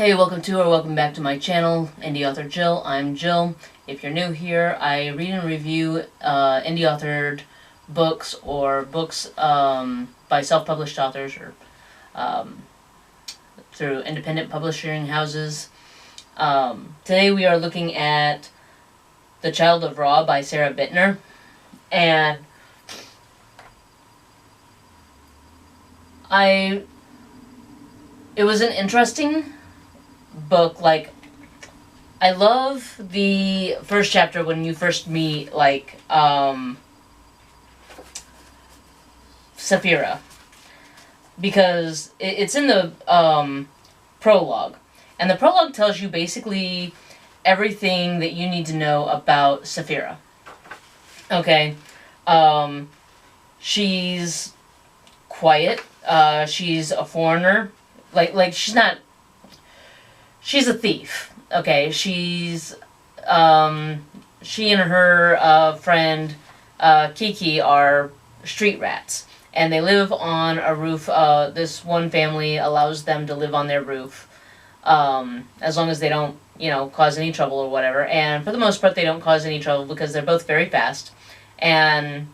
Hey, welcome back to my channel, Indieauthor Jill. I'm Jill. If you're new here, I read and review indie-authored books or books by self-published authors or through independent publishing houses. Today we are looking at The Child of Ra by Sara Bittner, and it was an interesting book. Like, I love the first chapter when you first meet, like, Saphira, because it's in the prologue, and the prologue tells you basically everything that you need to know about Saphira. Okay, she's quiet. She's a foreigner. Like she's a thief. Okay, she and her friend Kiki are street rats, and they live on a roof. This one family allows them to live on their roof, as long as they don't, cause any trouble or whatever. And for the most part, they don't cause any trouble because they're both very fast, and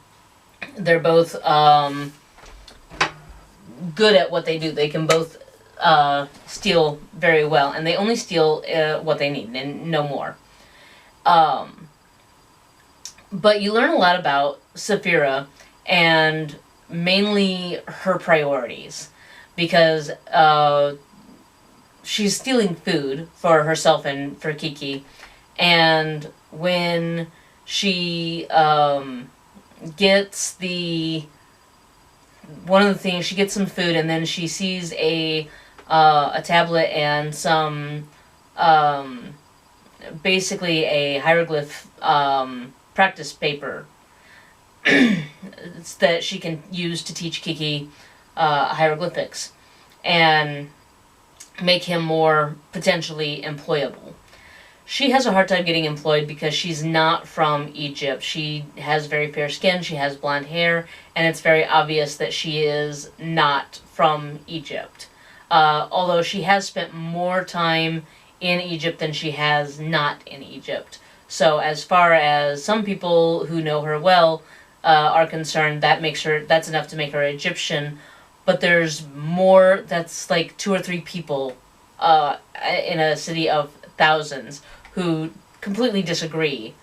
they're both good at what they do. They can both steal very well, and they only steal what they need and no more. But you learn a lot about Saphira, and mainly her priorities, because she's stealing food for herself and for Kiki, and when she gets one of the things, she gets some food, and then she sees a tablet and some, basically a hieroglyph practice paper that she can use to teach Kiki hieroglyphics and make him more potentially employable. She has a hard time getting employed because she's not from Egypt. She has very fair skin, she has blonde hair, and it's very obvious that she is not from Egypt. Although she has spent more time in Egypt than she has not in Egypt. So as far as some people who know her well are concerned, that's enough to make her Egyptian. But there's more. That's like 2 or 3 people in a city of thousands who completely disagree.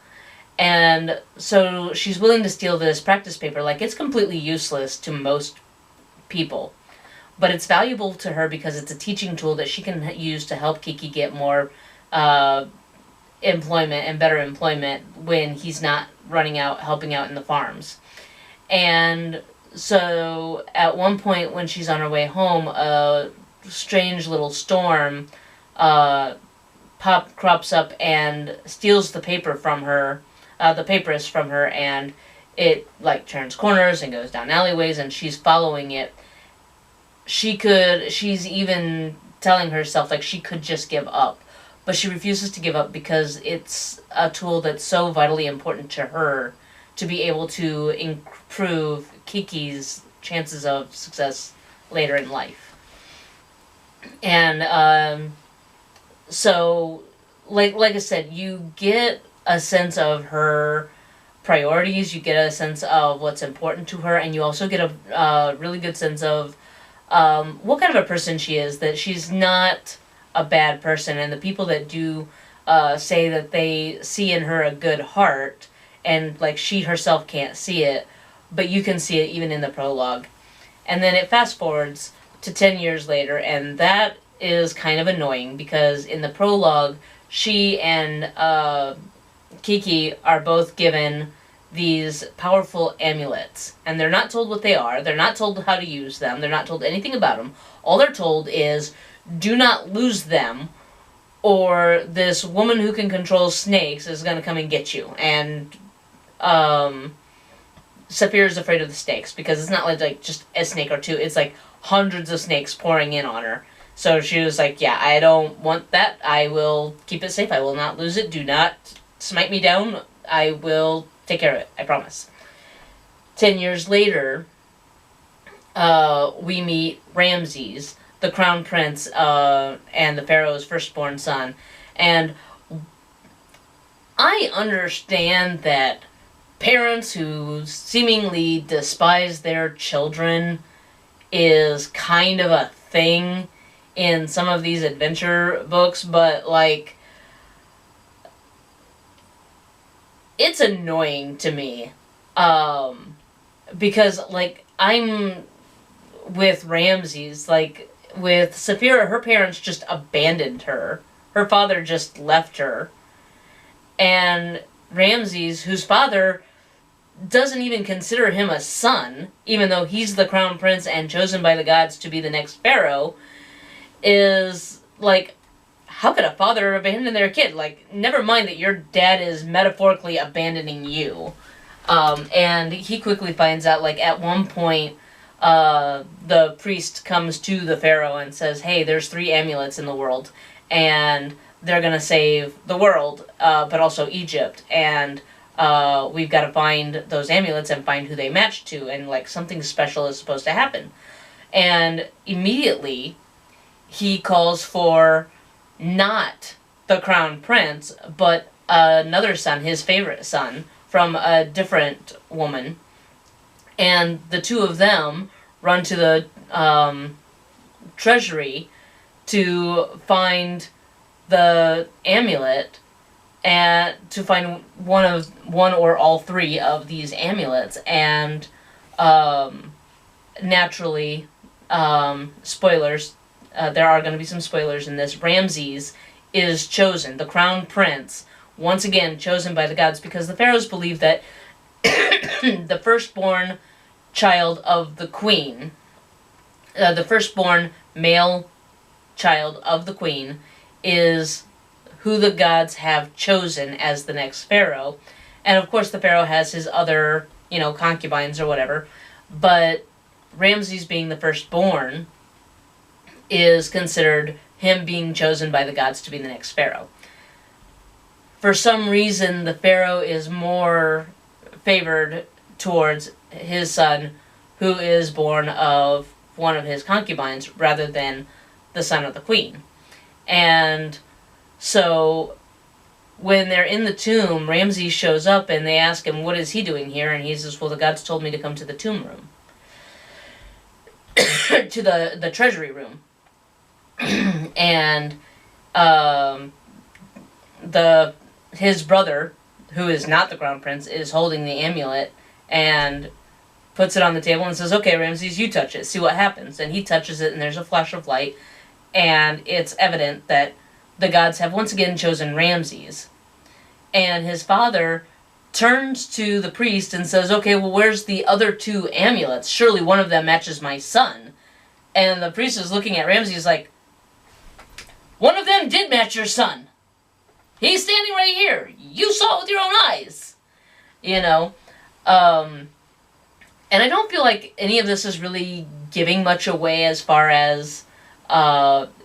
And so she's willing to steal this practice paper. Like, it's completely useless to most people, but it's valuable to her because it's a teaching tool that she can use to help Kiki get more employment and better employment when he's not helping out in the farms. And so at one point when she's on her way home, a strange little storm crops up and steals the paper from her, the papyrus from her, and it like turns corners and goes down alleyways, and she's following it. She's even telling herself like she could just give up, but she refuses to give up because it's a tool that's so vitally important to her to be able to improve Kiki's chances of success later in life. And so, like I said, you get a sense of her priorities, you get a sense of what's important to her, and you also get a really good sense of what kind of a person she is, that she's not a bad person. And the people that do say that they see in her a good heart, and like she herself can't see it, but you can see it even in the prologue. And then it fast forwards to 10 years later, and that is kind of annoying because in the prologue, she and Kiki are both given these powerful amulets, and they're not told what they are, they're not told how to use them, they're not told anything about them. All they're told is, do not lose them, or this woman who can control snakes is going to come and get you. And Saphira's afraid of the snakes, because it's not like just a snake or two, it's like hundreds of snakes pouring in on her. So she was like, yeah, I don't want that, I will keep it safe, I will not lose it, do not smite me down, I will take care of it, I promise. 10 years later, we meet Ramses, the crown prince and the pharaoh's firstborn son. And I understand that parents who seemingly despise their children is kind of a thing in some of these adventure books, but, like, it's annoying to me. Because, like, I'm with Ramses, like, with Sapphira, her parents just abandoned her. Her father just left her. And Ramses, whose father doesn't even consider him a son, even though he's the crown prince and chosen by the gods to be the next pharaoh, is like, how could a father abandon their kid? Like, never mind that your dad is metaphorically abandoning you. And he quickly finds out, like, at one point, the priest comes to the pharaoh and says, hey, there's 3 amulets in the world, and they're gonna save the world, but also Egypt, and we've got to find those amulets and find who they match to, and, like, something special is supposed to happen. And immediately, he calls for not the crown prince, but another son, his favorite son, from a different woman. And the two of them run to the treasury to find the amulet, and to find one or all 3 of these amulets. And naturally, spoilers, there are going to be some spoilers in this. Ramses is chosen, the crown prince, once again chosen by the gods, because the pharaohs believe that the firstborn child of the queen, the firstborn male child of the queen, is who the gods have chosen as the next pharaoh. And of course the pharaoh has his other, concubines or whatever, but Ramses being the firstborn is considered him being chosen by the gods to be the next pharaoh. For some reason, the pharaoh is more favored towards his son, who is born of one of his concubines, rather than the son of the queen. And so when they're in the tomb, Ramses shows up and they ask him, what is he doing here? And he says, well, the gods told me to come to the tomb room. To the treasury room. And his brother, who is not the crown prince, is holding the amulet and puts it on the table and says, okay, Ramses, you touch it, see what happens. And he touches it, and there's a flash of light, and it's evident that the gods have once again chosen Ramses. And his father turns to the priest and says, okay, well, where's the other 2 amulets? Surely one of them matches my son. And the priest is looking at Ramses like, one of them did match your son. He's standing right here. You saw it with your own eyes. And I don't feel like any of this is really giving much away as far as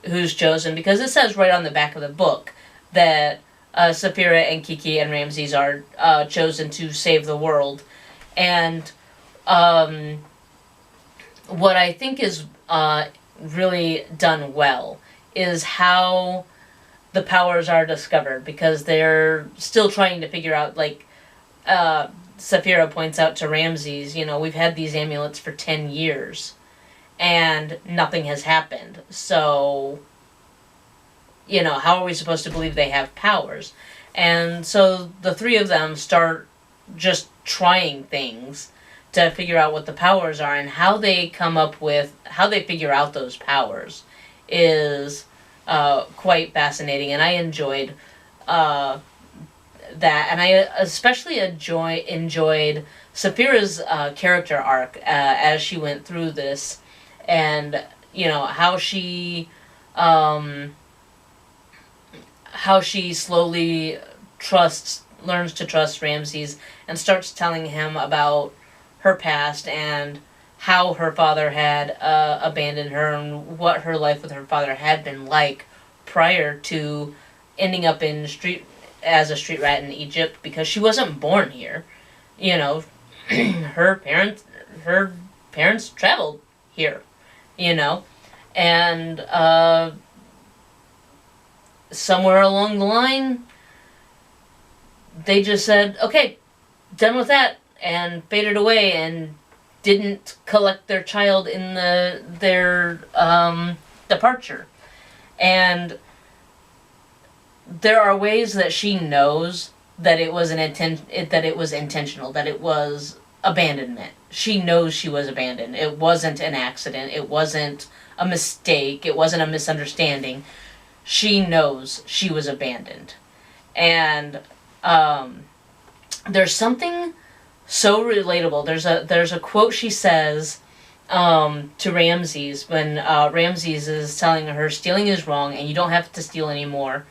who's chosen, because it says right on the back of the book that Sapphira and Kiki and Ramses are chosen to save the world. And what I think is really done well is how the powers are discovered, because they're still trying to figure out, like, Sapphira points out to Ramses, we've had these amulets for 10 years, and nothing has happened. So, how are we supposed to believe they have powers? And so the 3 of them start just trying things to figure out what the powers are, and how they figure out those powers is quite fascinating, and I enjoyed that, and I especially enjoyed Sapphira's character arc as she went through this, and how she slowly learns to trust Ramses, and starts telling him about her past and how her father had abandoned her, and what her life with her father had been like prior to ending up as a street rat in Egypt, because she wasn't born here. Her parents traveled here, And somewhere along the line, they just said, okay, done with that, and faded away and didn't collect their child in their departure. And there are ways that she knows that it was that it was intentional, that it was abandonment. She knows she was abandoned. It wasn't an accident. It wasn't a mistake. It wasn't a misunderstanding. She knows she was abandoned. And there's something so relatable. There's a quote she says to Ramses when Ramses is telling her stealing is wrong and you don't have to steal anymore.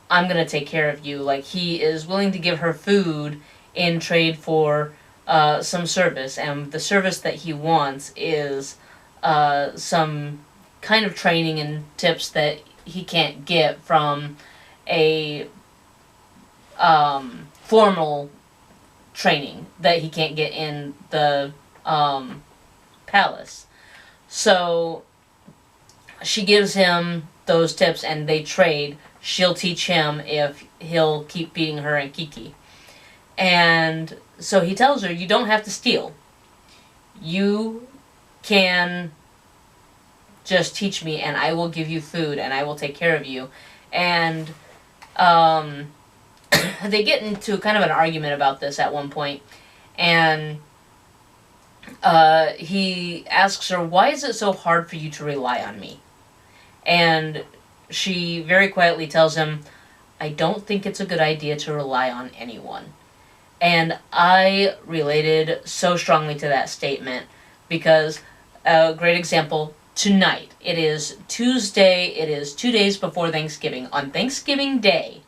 I'm going to take care of you. Like, he is willing to give her food in trade for some service, and the service that he wants is some kind of training and tips that he can't get from a formal training that he can't get in the palace. So she gives him those tips and they trade. She'll teach him if he'll keep feeding her and Kiki. And so he tells her, you don't have to steal. You can just teach me and I will give you food and I will take care of you. And they get into kind of an argument about this at one point. And he asks her, why is it so hard for you to rely on me? And she very quietly tells him, I don't think it's a good idea to rely on anyone. And I related so strongly to that statement because a great example, tonight, it is Tuesday, it is 2 days before Thanksgiving. On Thanksgiving Day,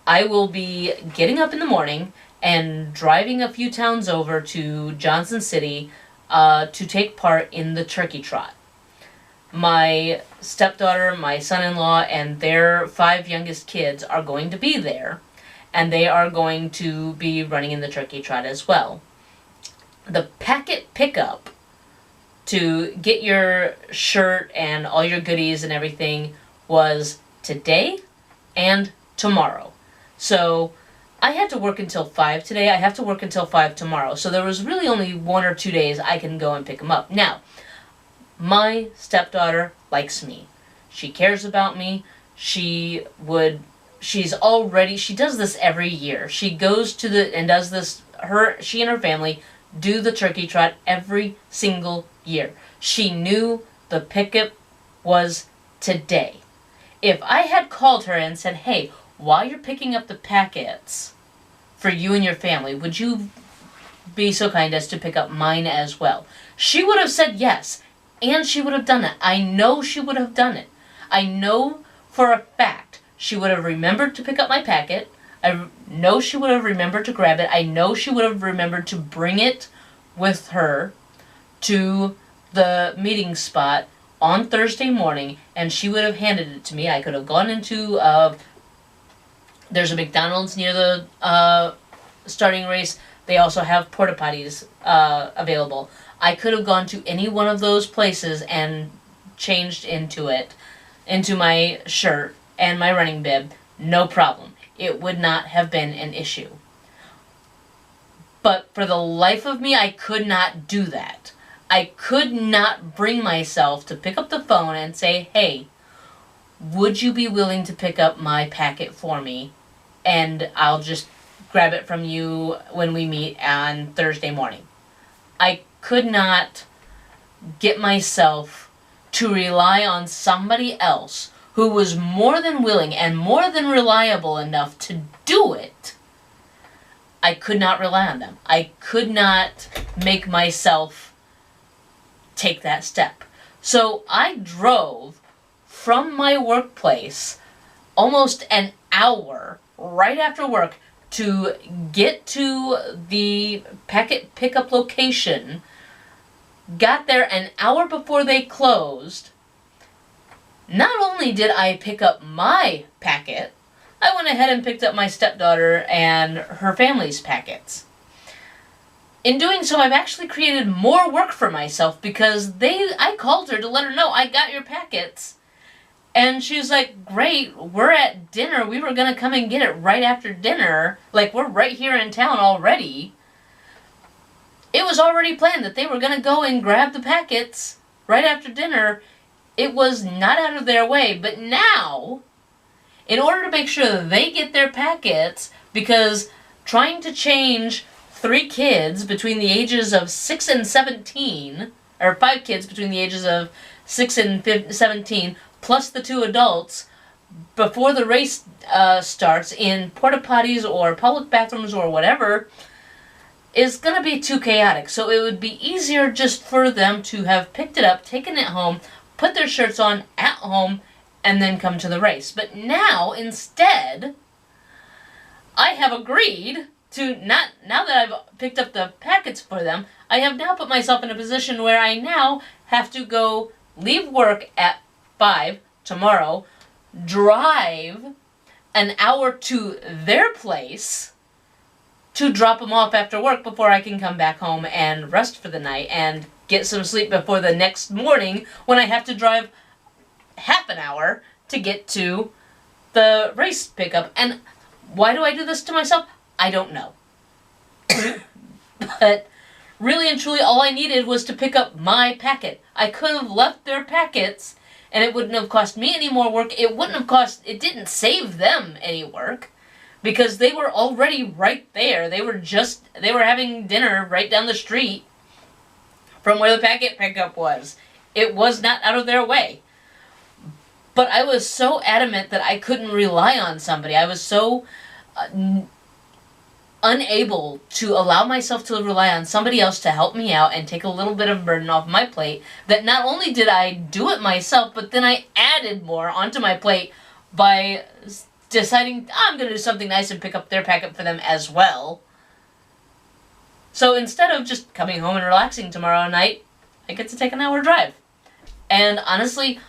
I will be getting up in the morning and driving a few towns over to Johnson City to take part in the turkey trot. My stepdaughter, my son-in-law, and their 5 youngest kids are going to be there, and they are going to be running in the turkey trot as well. The packet pickup to get your shirt and all your goodies and everything was today and tomorrow. So I had to work until 5 today. I have to work until 5 tomorrow. So there was really only 1 or 2 days I can go and pick them up. Now, my stepdaughter likes me. She cares about me. She does this every year. She goes to and does this, she and her family do the turkey trot every single year. She knew the pickup was today. If I had called her and said, hey, while you're picking up the packets for you and your family, would you be so kind as to pick up mine as well? She would have said yes. And she would have done it. I know she would have done it. I know for a fact she would have remembered to pick up my packet. I know she would have remembered to grab it. I know she would have remembered to bring it with her to the meeting spot on Thursday morning, and she would have handed it to me. I could have gone into, there's a McDonald's near the starting race. They also have porta potties available. I could have gone to any one of those places and changed into my shirt and my running bib, no problem. It would not have been an issue. But for the life of me, I could not do that. I could not bring myself to pick up the phone and say, hey, would you be willing to pick up my packet for me? And I'll just grab it from you when we meet on Thursday morning. I could not get myself to rely on somebody else who was more than willing and more than reliable enough to do it. I could not rely on them. I could not make myself take that step. So I drove from my workplace almost an hour right after work to get to the packet pickup location. Got there an hour before they closed. Not only did I pick up my packet, I went ahead and picked up my stepdaughter and her family's packets. In doing so, I've actually created more work for myself because I called her to let her know I got your packets. And she was like, great, we're at dinner. We were going to come and get it right after dinner. Like, we're right here in town already. It was already planned that they were going to go and grab the packets right after dinner. It was not out of their way. But now, in order to make sure that they get their packets, because trying to change 3 kids between the ages of 6 and 17, or 5 kids between the ages of 6 and 17, plus the 2 adults, before the race starts in porta potties or public bathrooms or whatever, is going to be too chaotic. So it would be easier just for them to have picked it up, taken it home, put their shirts on at home, and then come to the race. But now, instead, I have agreed to now that I've picked up the packets for them, I have now put myself in a position where I now have to go leave work at 5 tomorrow, drive an hour to their place to drop them off after work before I can come back home and rest for the night and get some sleep before the next morning when I have to drive half an hour to get to the race pickup. And why do I do this to myself? I don't know. But really and truly, all I needed was to pick up my packet. I could have left their packets, and it wouldn't have cost me any more work. It didn't save them any work, because they were already right there. They were having dinner right down the street from where the packet pickup was. It was not out of their way. But I was so adamant that I couldn't rely on somebody. I was so unable to allow myself to rely on somebody else to help me out and take a little bit of burden off my plate, that not only did I do it myself, but then I added more onto my plate by deciding I'm going to do something nice and pick up their packet for them as well. So instead of just coming home and relaxing tomorrow night, I get to take an hour drive. And honestly,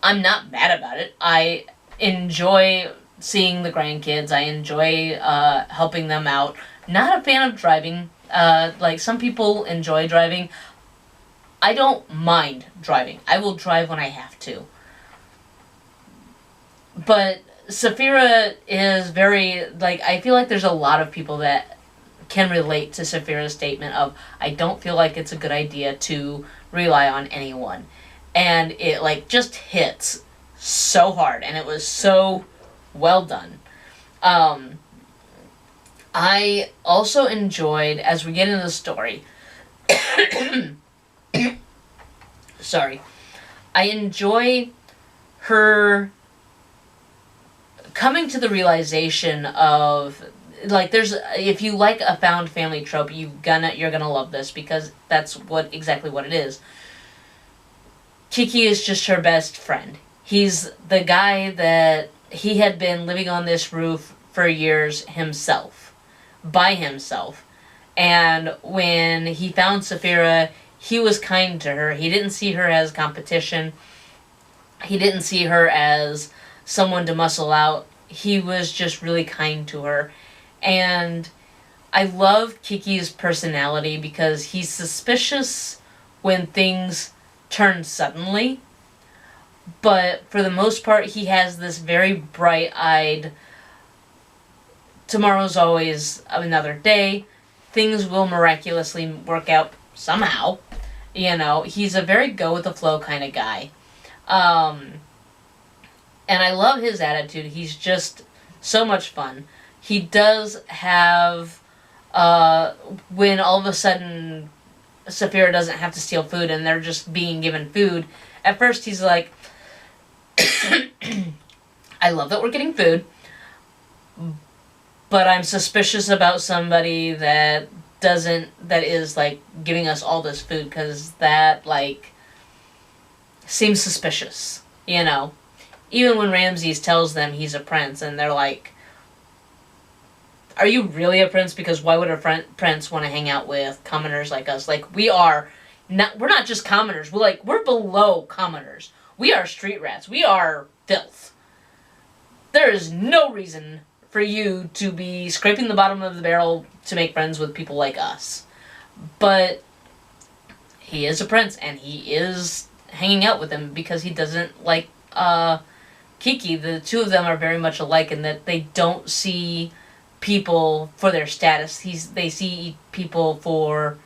I'm not mad about it. I enjoy seeing the grandkids. I enjoy helping them out. Not a fan of driving. Like some people enjoy driving. I don't mind driving. I will drive when I have to. But Saphira is very, I feel like there's a lot of people that can relate to Saphira's statement of, I don't feel like it's a good idea to rely on anyone. And it, just hits so hard. And it was so well done. I also enjoyed, as we get into the story, sorry, I enjoy her coming to the realization of, if you like a found family trope, you're gonna love this, because that's exactly what it is. Kiki is just her best friend. He's the guy that he had been living on this roof for years by himself. And when he found Saphira, he was kind to her. He didn't see her as competition. He didn't see her as someone to muscle out. He was just really kind to her. And I love Kiki's personality because he's suspicious when things turn suddenly. But for the most part, he has this very bright-eyed, tomorrow's always another day. Things will miraculously work out somehow. He's a very go-with-the-flow kind of guy. And I love his attitude. He's just so much fun. He does have, when all of a sudden Saphira doesn't have to steal food and they're just being given food, at first he's like, I love that we're getting food, but I'm suspicious about somebody that is giving us all this food, because that seems suspicious, Even when Ramses tells them he's a prince, and they're like, are you really a prince? Because why would a prince want to hang out with commoners like us? We're not just commoners. We're below commoners. We are street rats. We are filth. There is no reason for you to be scraping the bottom of the barrel to make friends with people like us. but he is a prince, and he is hanging out with him because he doesn't like Kiki. The two of them are very much alike in that they don't see people for their status. They see people for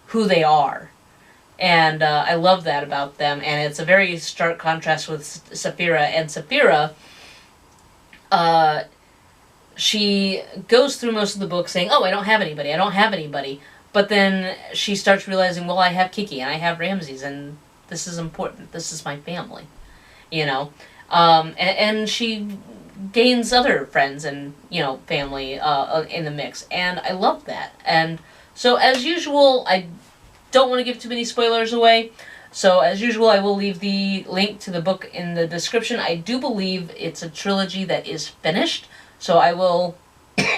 who they are. And I love that about them, and it's a very stark contrast with Saphira. And Saphira, she goes through most of the book saying, oh, I don't have anybody. But then she starts realizing, well, I have Kiki, and I have Ramses, and this is important. This is my family, you know. And she gains other friends and, you know, family in the mix, and I love that. And so, as usual, I don't want to give too many spoilers away. So, as usual, I will leave the link to the book in the description. I do believe it's a trilogy that is finished. So, I will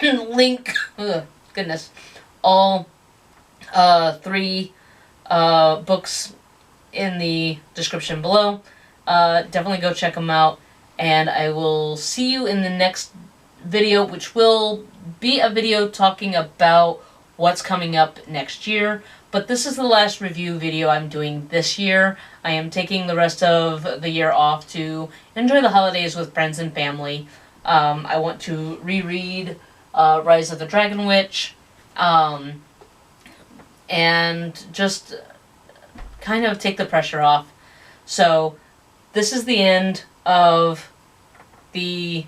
link, all 3 books in the description below. Definitely go check them out. And I will see you in the next video, which will be a video talking about what's coming up next year. But this is the last review video I'm doing this year. I am taking the rest of the year off to enjoy the holidays with friends and family. I want to reread Rise of the Dragon Witch, and just kind of take the pressure off. So this is the end of the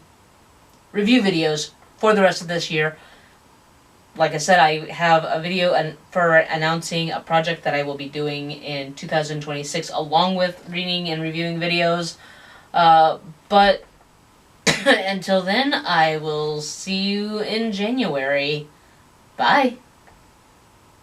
review videos for the rest of this year. Like I said, I have a video for announcing a project that I will be doing in 2026, along with reading and reviewing videos. But until then, I will see you in January. Bye!